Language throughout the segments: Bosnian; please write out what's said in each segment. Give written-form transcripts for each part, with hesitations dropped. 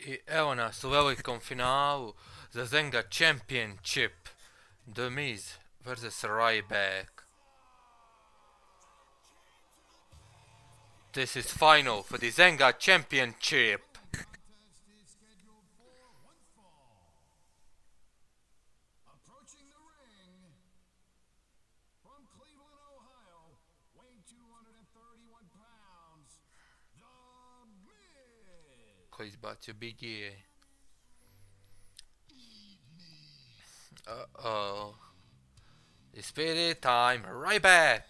I evo nas u velikom finalu za Zenga Championship. The Miz vs Ryback. This is final for the Zenga Championship. Ko izbacio Biggie? Uh-oh. It's payday time. Ryback!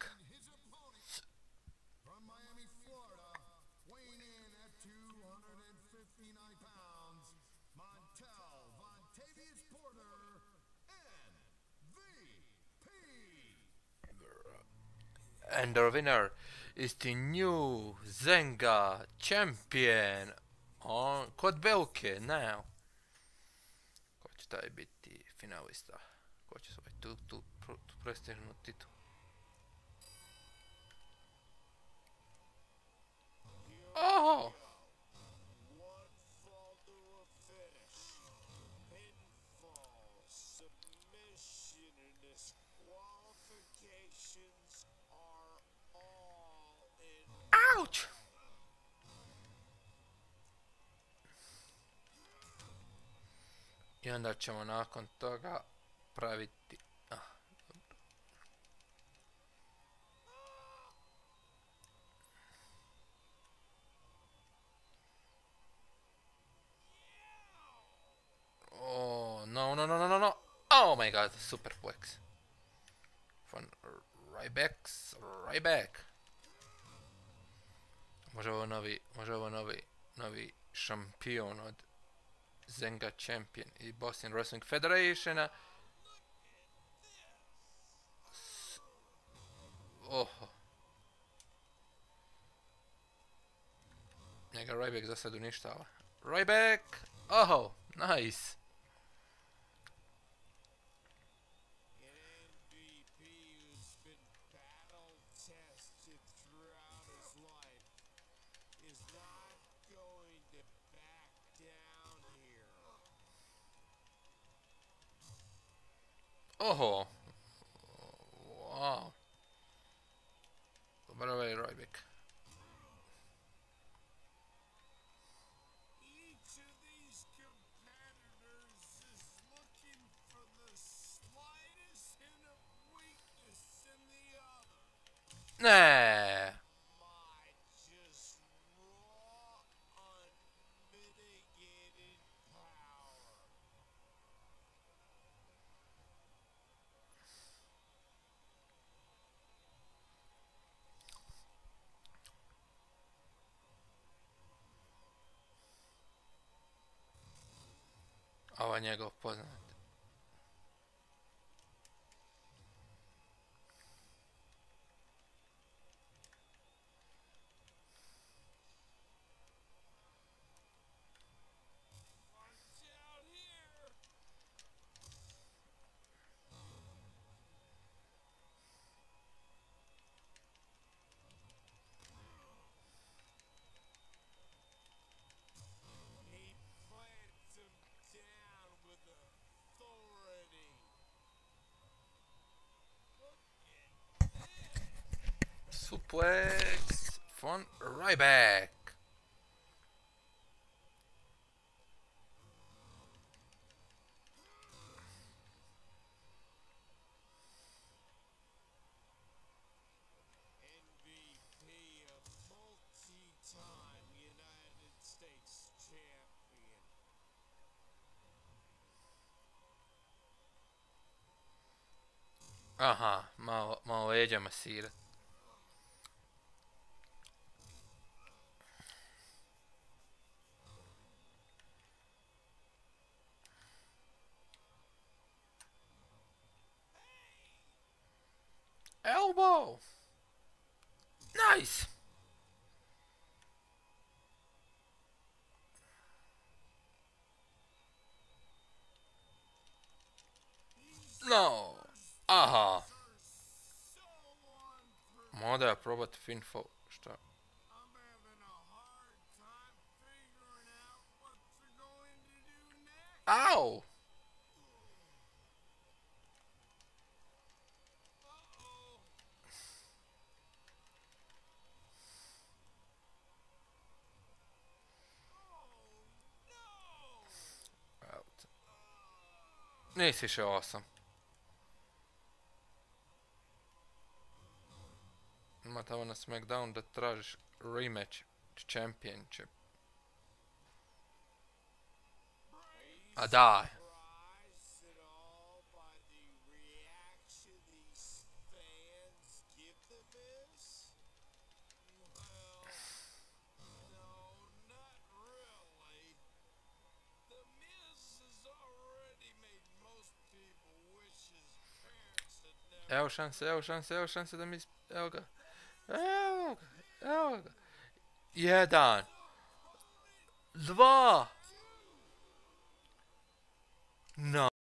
And the winner is the new Zenga Champion kod Belke now. Ko će taj biti finalista? Ko će svoj tu prestižnu titul? Oh! Ouch! I onda ćemo nakon toga praviti... Oh, no. Oh my god, superplex. Von Ryback. Može ovo novi šampion od Zenga Champion i Boston Wrestling Federationa. Oho. Njega Ryback za sad uništava. Ryback! Oho, nice! Oho! Wow! Bravo je Ryback. Ne. Ovo je njegov poznat. Suplex von Ryback. MVP of multi-time United States Champion. Aha, malo leđa masirat. Elbow! Nice! No! Aha! Moda ja probat finfo, šta? Nisi više 8. Ima tamo na SmackDown da tražiš rematch championship. A daj. Surprised at all by the reaction these fans give to this? Well, no, not really. The Miz has already made most people wish his parents had never. Evo šanse, evo šanse, evo šanse da mi... Evo ga. Evo ga, evo ga. 1. 2. No.